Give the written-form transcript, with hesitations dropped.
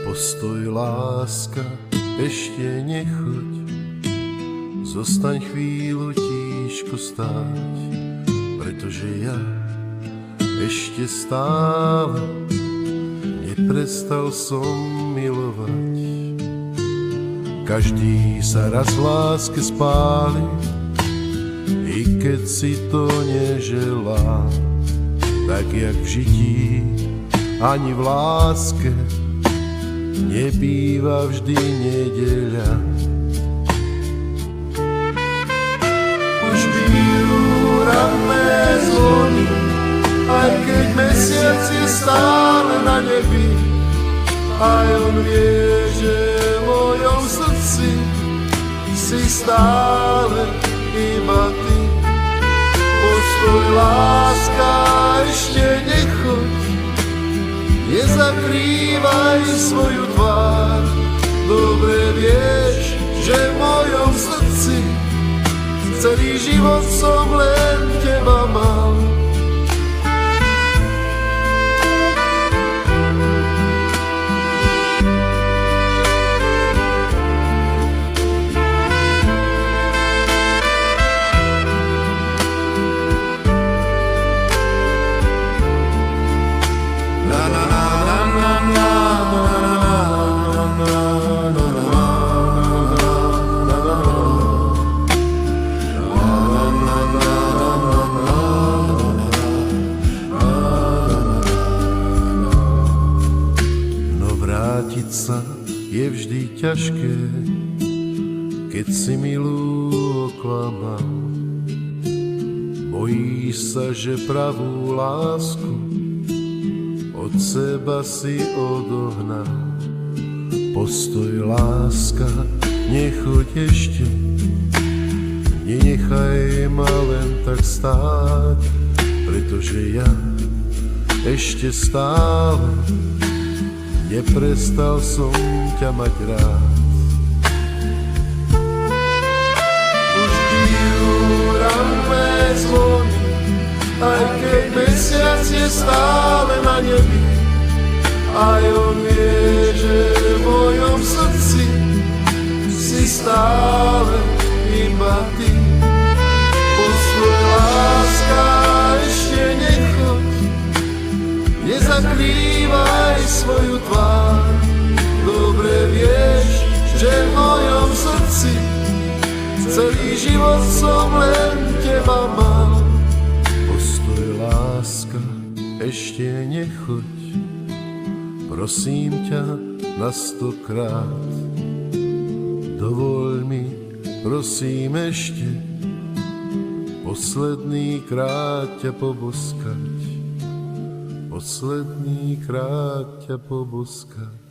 Postoj, láska, ešte nechoď, zostaň chvíľu tíško stáť, pretože ja ešte stále neprestal som milovať. Každý sa raz v láske spáli, i keď si to neželá, tak jak v žití ani v láske nebýva vždy nedeľa. Už bijú ranné zvony, aj keď mesiac je stále na nebi, aj on vie, že v mojom srdci si stále iba ty. Postoj, láska, ešte nechoď, nezakrývaj svoju tvár. Dobre vieš, že v mojom srdci celý život som len teba mal. Vrátiť sa je vždy ťažké, keď si milú oklamal. Bojíš sa, že pravú lásku od seba si odohnal. Postoj, láska, nechoď ešte, nenechaj ma len tak stáť, pretože ja ešte stále neprestal som ťa mať rád. Už bijú ranné zvony, aj keď mesiac je stále na nebi, aj on vie, že v mojom srdci si stále iba ty. Postoj, láska, ešte nechoď, nezakrývaj svoju tvár. Dobre vieš, že v mojom srdci celý život som len teba mal. Postoj, láska, ešte nechoď, prosím ťa na 100-krát. Dovoľ mi, prosím, ešte posledný krát ťa poboskať. Posledný krát ťa poboskať.